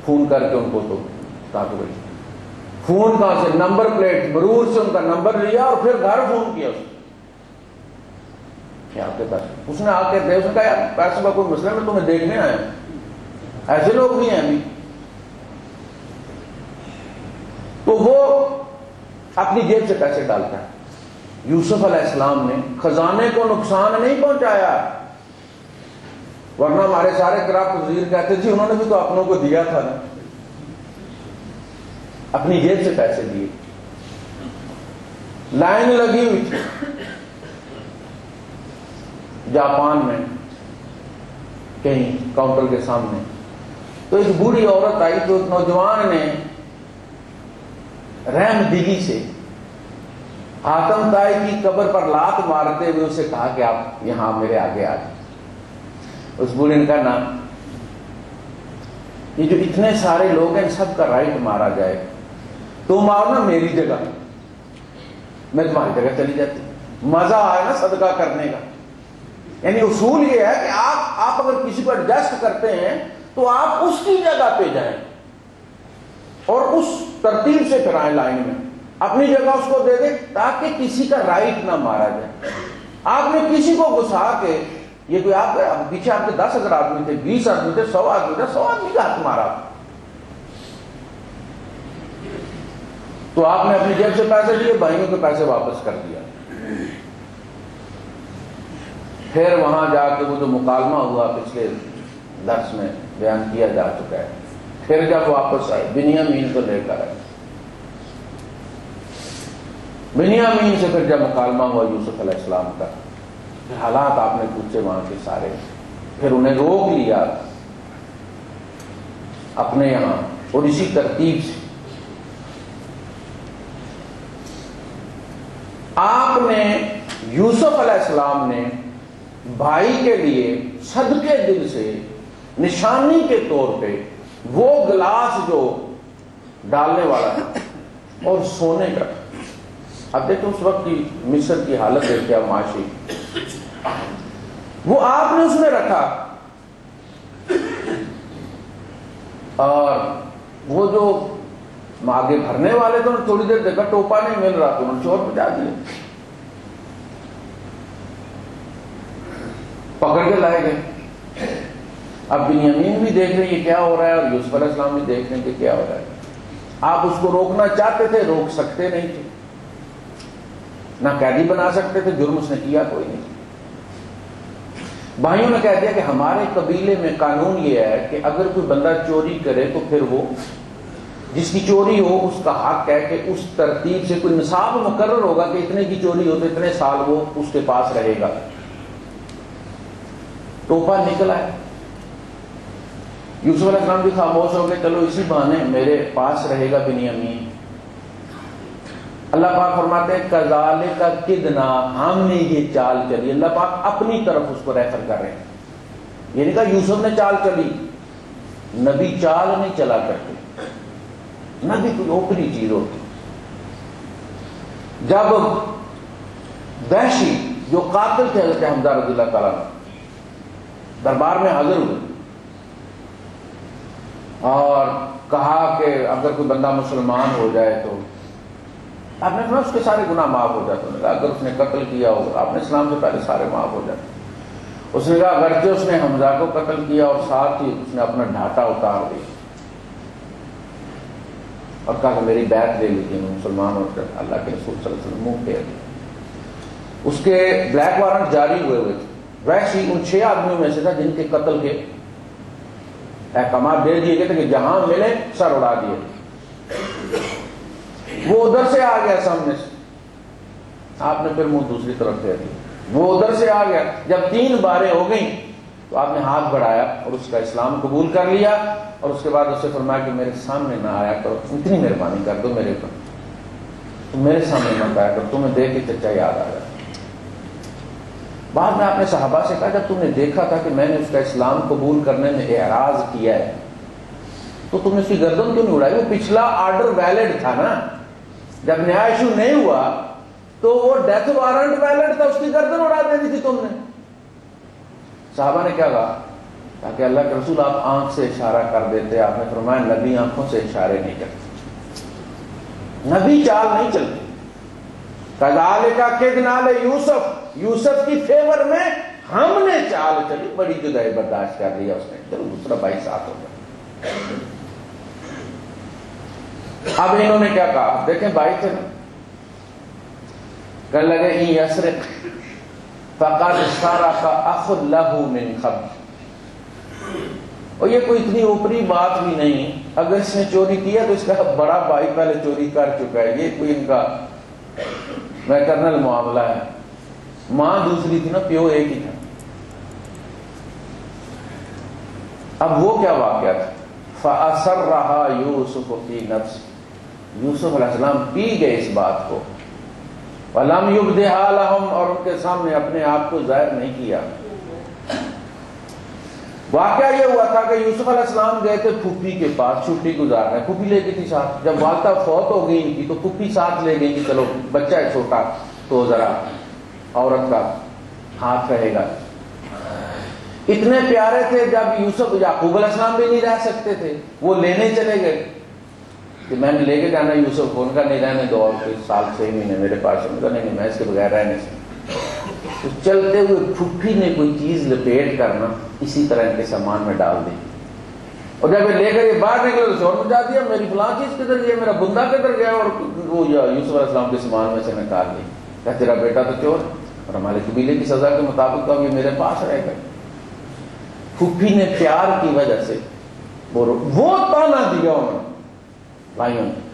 Phone کر کے ان کو تو کہا کہ بھائی فون کہاں سے، نمبر پلیٹ مرور سے ان کا نمبر لیا اور پھر گھر فون کیا آپ کے پاس. اس نے آ کے اس نے کہا یار پیسے کا کوئی مسئلہ میں تمہیں دیکھنے آیا ہوں. ایسے لوگ بھی ہیں ابھی. تو وہ اپنی جیب سے پیسے ڈالتا ہے. یوسف علیہ السلام نے خزانے کو نقصان نہیں پہنچایا، ورنہ ہمارے سارے کرا وزیر کہتے تھے انہوں نے بھی تو اپنوں کو دیا تھا نا. اپنی جیب سے پیسے دیے. لائن لگی ہوئی تھی جاپان میں کہیں کاؤنٹر کے سامنے. تو ایک بوڑھی عورت آئی تو ایک نوجوان نے رحم دلی سے حاتم طائی کی قبر پر لات مارتے ہوئے اسے کہا کہ آپ یہاں میرے آگے آ جائیں. اس بوڑھے نے کہا نا یہ جو اتنے سارے لوگ ہیں سب کا رائٹ مارا جائے، تم آؤ نا میری جگہ، میں تمہاری جگہ چلی جاتی. مزہ آئے نا صدقہ کرنے کا. یعنی اصول یہ ہے کہ آپ اگر کسی کو ایڈجسٹ کرتے ہیں تو آپ اس کی جگہ پہ جائیں اور اس ترتیب سے پھر آئیں لائن میں. اپنی جگہ اس کو دے دیں تاکہ کسی کا رائٹ نہ مارا جائے. آپ نے کسی کو گھسا کے یہ کوئی آپ پیچھے آپ کے 10,000 آدمی تھے، 20 آدمی تھے، 100 آدمی تھے، 100 آدمی کا ہاتھ مارا تو آپ نے اپنی جیب سے پیسے دیے، بھائیوں کے پیسے واپس کر دیا. پھر وہاں جا کے وہ جو مکالمہ ہوا پچھلے درس میں بیان کیا جا چکا ہے. پھر جب واپس آئے بنیامین کو لے کر آئے. بنیامین سے پھر جب مکالمہ ہوا یوسف علیہ السلام کا، حالات آپ نے پوچھے وہاں کے سارے، پھر انہیں روک لیا اپنے یہاں اور اسی ترتیب سے آپ نے یوسف علیہ السلام نے بھائی کے لیے صدقے دل سے نشانی کے طور پہ وہ گلاس جو ڈالنے والا تھا اور سونے کا. اب دیکھو اس وقت کی مصر کی حالت ہے کیا معاشی، وہ آپ نے اس میں رکھا اور وہ جو آگے بھرنے والے تھے تھوڑی دیر دیکھا ٹوپا نہیں مل رہا تو انہوں نے چور بجا دیا، پکڑ کے لائے گئے. اب بنیامین بھی دیکھ رہے ہیں یہ کیا ہو رہا ہے اور یوسف علیہ السلام بھی دیکھ رہے ہیں کہ کیا ہو رہا ہے. آپ اس کو روکنا چاہتے تھے، روک سکتے نہیں تھے، نہ قیدی بنا سکتے تھے، جرم اس نے کیا کوئی نہیں. بھائیوں نے کہہ دیا کہ ہمارے قبیلے میں قانون یہ ہے کہ اگر کوئی بندہ چوری کرے تو پھر وہ جس کی چوری ہو اس کا حق ہے کہ اس ترتیب سے کوئی نصاب مقرر ہوگا کہ اتنے کی چوری ہو تو اتنے سال وہ اس کے پاس رہے گا. ٹوپا نکلا ہے. یوسف علیہ السلام بھی خاموش ہو گئے، چلو اسی بہانے میرے پاس رہے گا بنیامین. اللہ پاک فرماتے ہیں کذالک کدنا، ہم نے یہ چال چلی. اللہ پاک اپنی طرف اس کو ریفر کر رہے ہیں. یہ نہیں کہا یوسف نے چال چلی، نبی چال نہیں چلا کرتے، نبی کوئی اوپری چیز ہوتی. جب وحشی جو قاتل تھے حضرت حمزہ رضی اللہ تعالیٰ دربار میں حاضر ہوئے اور کہا کہ اگر کوئی بندہ مسلمان ہو جائے تو آپ نے کہا اس کے سارے گناہ معاف ہو جاتے ہیں. اگر اس نے قتل کیا ہو آپ نے اسلام سے پہلے سارے معاف ہو جاتے. اس نے کہا اگرچہ اس نے حمزہ کو قتل کیا اور ساتھ ہی اس نے اپنا ڈھاٹا اتار دیا اور کہا کہ میری بیعت لے لیجیے میں مسلمان ہو کر اللہ کے رسول صلی اللہ علیہ وسلم منہ پھیر دیا. اس کے بلیک وارنٹ جاری ہوئے تھے. ویسے ان 6 آدمیوں میں سے تھا جن کے قتل کے احکامات دے دیے گئے تھے کہ جہاں ملے سر اڑا دیے. وہ ادھر سے آ گیا سامنے سے، آپ نے پھر منہ دوسری طرف پھیر دیا. وہ ادھر سے آ گیا. جب 3 باریں ہو گئیں تو آپ نے ہاتھ بڑھایا اور اس کا اسلام قبول کر لیا اور اس کے بعد اس سے فرمایا کہ میرے سامنے نہ آیا کرو، اتنی مہربانی کر دو میرے اوپر، تم میرے سامنے مت آیا کرو، تمہیں دیکھ کے چچا یاد آ گیا. بعد میں آپ نے صحابہ سے کہا جب تم نے دیکھا تھا کہ میں نے اس کا اسلام قبول کرنے میں اعراض کیا ہے تو تم نے اس کی گردن کیوں نہیں اڑائی؟ وہ پچھلا آرڈر ویلڈ تھا نا، جب نیا ایشو نہیں ہوا تو وہ ڈیتھ وارنٹ ویلڈ تھا، اس کی گردن اڑا دینی تھی تم نے. صحابہ نے کیا کہا تاکہ اللہ کے رسول آپ آنکھ سے اشارہ کر دیتے. آپ نے فرمایا نبی آنکھوں سے اشارے نہیں کرتے, نبی چال نہیں چلتے. کذالک کدنا لیوسف, یوسف کی فیور میں ہم نے چال چلی, بڑی جدائی برداشت کر لیا اس نے, چلو دوسرا بھائی ساتھ ہو گیا. اب انہوں نے کیا کہا, دیکھیں بھائی تھے نا, کہنے لگے ان یسرق فقد سرق اخ له من قبل. اور یہ کوئی اتنی اوپری بات بھی نہیں, اگر اس نے چوری کیا تو اس کا بڑا بھائی پہلے چوری کر چکا ہے, یہ کوئی ان کا میٹرنل معاملہ ہے. ماں دوسری تھی نا, پیو ایک ہی تھا. اب وہ کیا واقعہ تھا, فَأَسَرَّهَا يُوسُفُ فِي نَفْسِهِ, یوسف علیہ السلام پی گئے اس بات کو, وَلَمْ يُبْدِهَا لَهُمْ, اور ان کے سامنے اپنے آپ کو ظاہر نہیں کیا. واقعہ یہ ہوا تھا کہ یوسف علیہ السلام گئے تھے پھوپھی کے پاس چھٹی گزارنے, پھوپھی لے گئی تھی ساتھ. جب والدہ فوت ہو گئی ان کی تو پھوپھی ساتھ لے گئی کہ چلو بچہ ہے چھوٹا تو ذرا عورت کا ہاتھ رہے گا. اتنے پیارے تھے, جب یوسف یعقوب علیہ السلام بھی نہیں رہ سکتے تھے, وہ لینے چلے گئے کہ میں نے لے کے جانا یوسف کو. ان کا نہیں رہنے دو, اور کوئی سال 6 مہینے میرے پاس. ان کا نہیں, میں اس کے بغیر رہ نہیں سکتا. تو چلتے ہوئے پھوپھی نے کوئی چیز لپیٹ کرنا اسی طرح ان کے سامان میں ڈال دی, اور جب لے کر یہ باہر نکلے تو شور مچا دیا, میری فلاں چیز کدھر گیا, میرا بندہ کدھر گیا, اور وہ یوسف علیہ السلام کے سامان میں سے نکال لی. کہ تیرا بیٹا تو چور ہے, اور ہمارے قبیلے کی سزا کے مطابق تو یہ میرے پاس رہے گا. پھوپھی نے پیار کی وجہ سے وہ تانا دیا انہوں نے بھائیوں نے.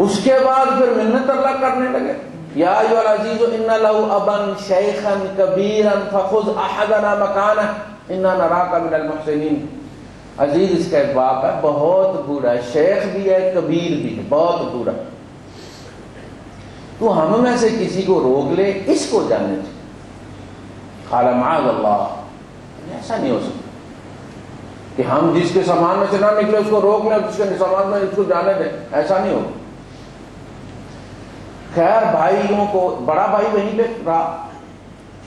اس کے بعد پھر منت اللہ کرنے لگے, یا ایھا العزیز ان لہ ابا شیخا کبیرا فخذ احدنا مکانہ انا نراک من المحسنین. عزیز اس کا ایک باپ ہے, بہت بوڑھا ہے, شیخ بھی ہے کبیر بھی ہے, بہت بوڑھا. تو ہم میں سے کسی کو روک لے, اس کو جانے چاہیے. قال معاذ اللہ, ایسا نہیں ہو سکتا کہ ہم جس کے سامان میں سے نہ نکلے اس کو روک لیں, جس کے سامان میں اس کو جانے دیں, ایسا نہیں ہوگا. خیر بھائیوں کو, بڑا بھائی وہیں پہ رہا,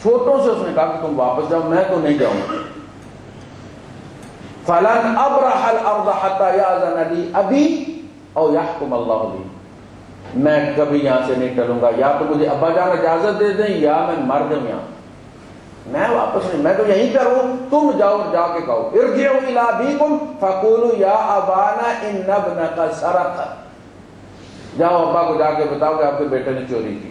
چھوٹوں سے اس نے کہا کہ تم واپس جاؤ, میں تو نہیں جاؤں گا. فلن ابرح الارض حتى يأذن لي ابي او يحكم الله لي, میں کبھی یہاں سے نہیں ٹلوں گا, یا تو مجھے ابا جان اجازت دے دیں یا میں مر جاؤں یہاں. میں واپس نہیں, میں تو یہیں پر ہوں, تم جاؤ اور جا کے کہو ارجعوا الى ابيكم فقولوا يا ابانا ان ابنك سرق. جاؤ ابا کو جا کے بتاؤ کہ آپ کے بیٹے نے چوری کی.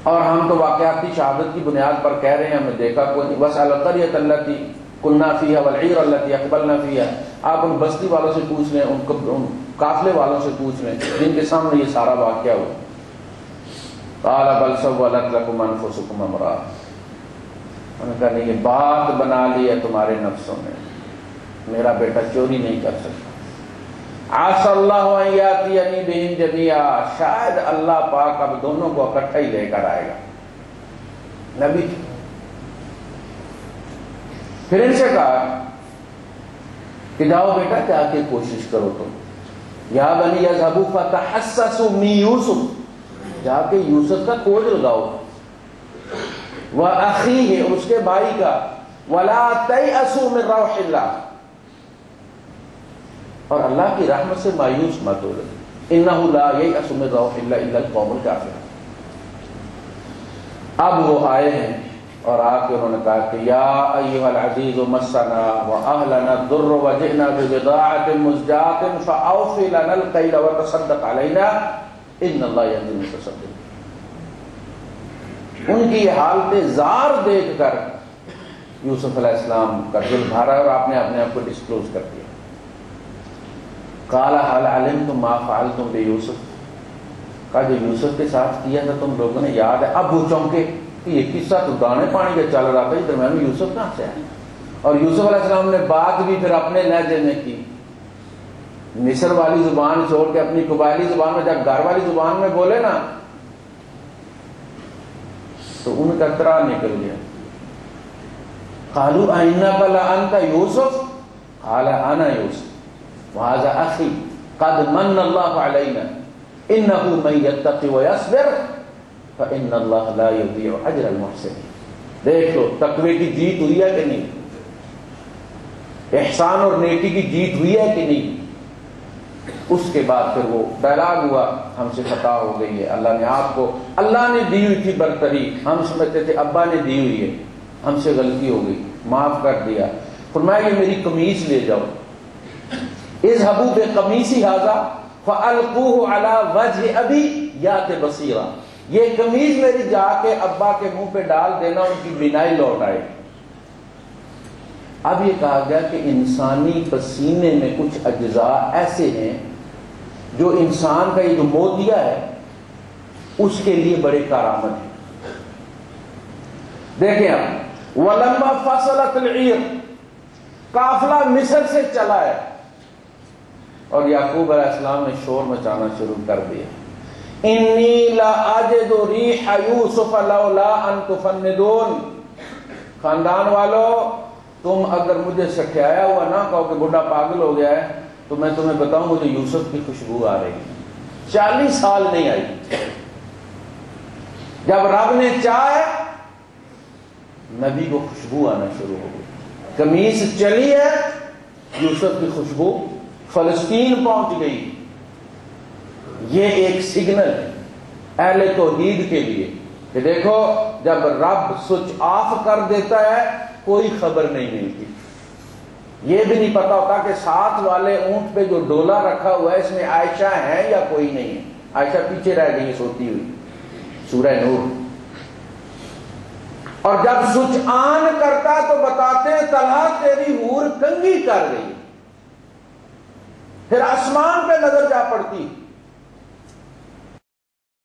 اور ہم تو واقعاتی شہادت کی بنیاد پر کہہ رہے ہیں, ہمیں دیکھا کوئی نہیں. واسأل القرية التي كنا فيها والعير التي اقبلنا فيها, آپ ان بستی والوں سے پوچھ لیں, ان قافلے والوں سے پوچھ لیں جن کے سامنے یہ سارا واقعہ ہوا. قال بل سولت لكم انفسكم امرا, انہوں نے کہا نہیں, یہ بات بنا لی ہے تمہارے نفسوں نے, میرا بیٹا چوری نہیں کر سکتا. عسى الله ان ياتيني بهم جميعا, شاید اللہ پاک اب دونوں کو اکٹھا ہی لے کر آئے گا. نبی پھر ان سے کہا کہ جاؤ بیٹا جا کے کوشش کرو تم, یا بنی یذهبوا فتحسسوا من یوسف, جا کے یوسف کا کھوج لگاؤ, وَأَخِيهِ, اور اس کے بھائی کا, وَلَا تَيْأَسُوا مِن رَوْحِ اللَّهِ, اور اللہ کی رحمت سے مایوس مت ہو. إِنَّهُ لَا يَيْأَسُ مِن رَوْحِ اللَّهِ إِلَّا الْقَوْمُ الْكَافِرُونَ. اب وہ آئے ہیں اور آ کے انہوں نے کہا کہ یا ایھا العزیز مسنا واهلنا الضر وجئنا ببضاعة مزجاة فأوف لنا الكيل وتصدق علينا ان اللہ یهدی المتصدقین. ان کی یہ حالت زار دیکھ کر یوسف علیہ السلام کا دل بھرا اور آپ نے اپنے آپ کو ڈسکلوز کر دیا. قال هل علمتم ما فعلتم بيوسف, کہا جو یوسف کے ساتھ کیا تھا تم لوگوں نے یاد ہے. اب وہ چونکے کہ یہ قصہ تو دانے پانی کا چل رہا تھا, اس درمیان میں یوسف کہاں سے آیا. اور یوسف علیہ السلام نے بات بھی پھر اپنے لہجے میں کی, مصر والی زبان چھوڑ کے اپنی قبائلی زبان میں, جب گھر والی زبان میں بولے نا تو ان کا ترا نکل گیا. قالوا أئنك لأنت يوسف قال أنا يوسف وهذا أخي قد من الله علينا إنه من يتقي ويصبر فإن اللہ لا یضیع اجر المحسنین۔ دیکھ لو تقوی کی جیت ہوئی ہے کہ نہیں، احسان اور نیکی کی جیت ہوئی ہے کہ نہیں۔ اس کے بعد پھر وہ ڈائلاگ ہوا، ہم سے خطا ہو گئی ہے، اللہ نے آپ کو، اللہ نے دی ہوئی تھی برتری، ہم سمجھتے تھے ابا نے دی ہوئی ہے، ہم سے غلطی ہو گئی، معاف کر دیا۔ فرمایا یہ میری قمیص لے جاؤ، اذهبوا بقمیصی ھذا فالقوه علی وجه ابی یات بصیرا، یہ قمیص میری جا کے ابا کے منہ پہ ڈال دینا، ان کی بینائی لوٹ آئے۔ اب یہ کہا گیا کہ انسانی پسینے میں کچھ اجزاء ایسے ہیں جو انسان کا یہ جو موتیا ہے اس کے لیے بڑے کارآمد ہیں۔ دیکھیں آپ، وَلَمَّا فَصَلَتِ الْعِيرُ، قافلہ مصر سے چلا ہے اور یعقوب علیہ السلام نے شور مچانا شروع کر دیا، انی لا اجد ریح یوسف لولا ان تفندون۔ خاندان والو، تم اگر مجھے سٹھیایا ہوا نہ کہو کہ بڈھا پاگل ہو گیا ہے تو میں تمہیں بتاؤں مجھے یوسف کی خوشبو آ رہی ہے۔ 40 سال نہیں آئی، جب رب نے چاہے نبی کو خوشبو آنا شروع ہو گئی، قمیص چلی ہے، یوسف کی خوشبو فلسطین پہنچ گئی۔ یہ ایک سگنل ہے اہل توحید کے لیے کہ دیکھو جب رب سوئچ آف کر دیتا ہے کوئی خبر نہیں ملتی۔ یہ بھی نہیں پتا ہوتا کہ ساتھ والے اونٹ پہ جو ڈولا رکھا ہوا ہے اس میں عائشہ ہے یا کوئی نہیں ہے۔ عائشہ پیچھے رہ گئی سوتی ہوئی، سورہ نور۔ اور جب سوئچ آن کرتا تو بتاتے ہیں طلحہ تیری حور کنگھی کر گئی، پھر آسمان پہ نظر جا پڑتی